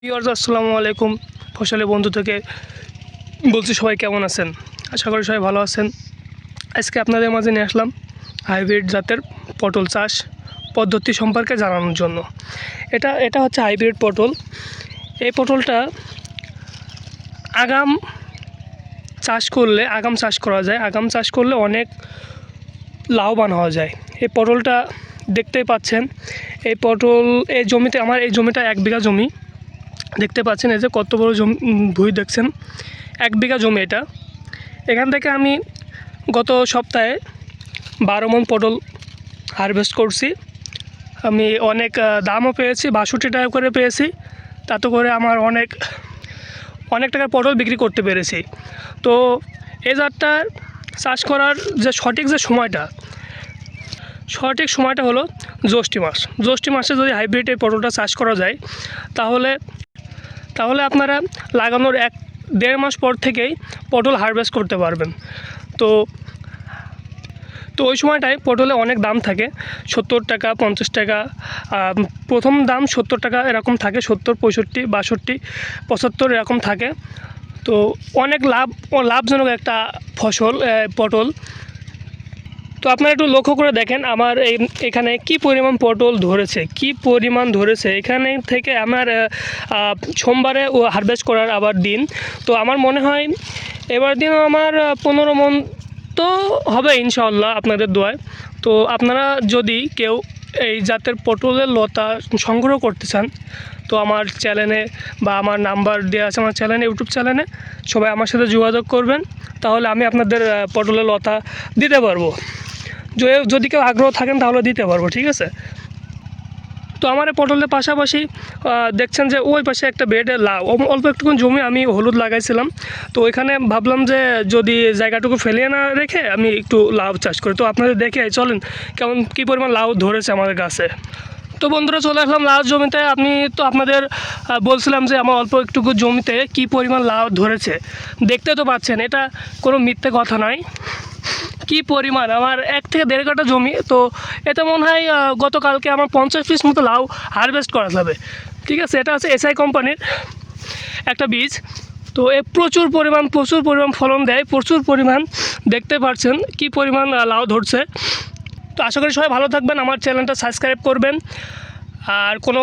Viewers আসসালামু আলাইকুম। ফসলের বন্ধু থেকে বলছি, সবাই কেমন আছেন? আশা করি সবাই ভালো আছেন। আজকে আপনাদের মাঝে নিয়ে আসলাম হাইব্রিড জাতের পটল চাষ পদ্ধতি সম্পর্কে জানানোর জন্য। এটা হচ্ছে হাইব্রিড পটল। এই পটলটা আগাম চাষ করা যায়। আগাম চাষ করলে অনেক লাভবান হওয়া যায়। এই পটলটা দেখতেই পাচ্ছেন। এই জমিতে, আমার এই জমিটা 1 বিঘা জমি। দেখতে পাচ্ছেন এই যে কত বড় জমি, ভুঁই দেখছেন, 1 বিঘা জমি এটা। এখান থেকে আমি গত সপ্তাহে 12 মণ পটল হারভেস্ট করছি। আমি অনেক দামও পেয়েছি, 62 টাকা করে পেয়েছি। তাতে করে আমার অনেক টাকার পটল বিক্রি করতে পেরেছি। তো এই জাতটা চাষ করার যে সঠিক সময়টা হলো জ্যৈষ্ঠ মাস। জ্যৈষ্ঠ মাসে যদি হাইব্রিড এই পটলটা চাষ করা যায় তাহলে আপনারা লাগানোর 1-1.5 মাস পর থেকেই পটল হারভেস্ট করতে পারবেন। তো ওই সময়টায় পটলে অনেক দাম থাকে, 70 টাকা 50 টাকা। প্রথম দাম 70 টাকা এরকম থাকে, 70, 65, 62, 75 এরকম থাকে। তো অনেক লাভজনক একটা ফসল পটল। তো আপনারা একটু লক্ষ্য করে দেখেন আমার এখানে কি পরিমাণ পটল ধরেছে। এখানে থেকে আমার সোমবারে হারভেস্ট করার আবার দিন। তো আমার মনে হয় এবার দিনও আমার 15 মণ তো হবে ইনশাআল্লাহ আপনাদের দোয়ায়। তো আপনারা যদি কেউ এই জাতের পটলের লতা সংগ্রহ করতে চান, তো আমার চ্যানেলে বা আমার নাম্বার দেওয়া আছে আমার চ্যানেলে, ইউটিউব চ্যানেলে, সবাই আমার সাথে যোগাযোগ করবেন। তাহলে আমি আপনাদের পটলের লতা দিতে পারবো। যদি কেউ আগ্রহ থাকেন তাহলে দিতে পারবো, ঠিক আছে? তো আমার এই পটলের পাশাপাশি দেখছেন যে ওই পাশে একটা বেডে লাউ, অল্প একটুকুন জমি আমি হলুদ লাগাইছিলাম। তো ওইখানে ভাবলাম যে যদি জায়গাটুকু ফেলিয়ে না রেখে আমি একটু লাউ চাষ করি। তো আপনাদের দেখে চলেন কী পরিমাণ লাউ ধরেছে আমাদের গাছে। তো বন্ধুরা, চলে আসলাম লাউ জমিতে। আপনাদের বলছিলাম যে আমার অল্প একটুকু জমিতে কী পরিমাণ লাউ ধরেছে, দেখতে তো পাচ্ছেন। এটা কোনো মিথ্যে কথা নয়। কি পরিমাণ, আমার 1 থেকে 1.5 কাঠা জমি। তো এতে মনে হয় গতকালকে আমার 50 পিস মতো লাউ হারভেস্ট করা যাবে, ঠিক আছে? এটা হচ্ছে এসআই কোম্পানির একটা বীজ। তো প্রচুর পরিমাণ ফলন দেয়, প্রচুর পরিমাণ। দেখতে পাচ্ছেন কি পরিমাণ লাউ ধরছে। তো আশা করি সবাই ভালো থাকবেন, আমার চ্যানেলটা সাবস্ক্রাইব করবেন। আর কোনো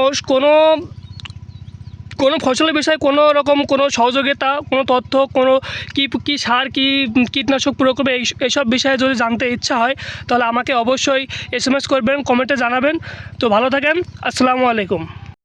ফসলের বিষয়ে কোনো রকম কোনো সহযোগিতা, কোনো তথ্য, কোনো কী সার, কী কীটনাশক প্রয়োগ করবে, এইসব বিষয়ে যদি জানতে ইচ্ছা হয় তাহলে আমাকে অবশ্যই SMS করবেন, কমেন্টে জানাবেন। তো ভালো থাকেন, আসসালামু আলাইকুম।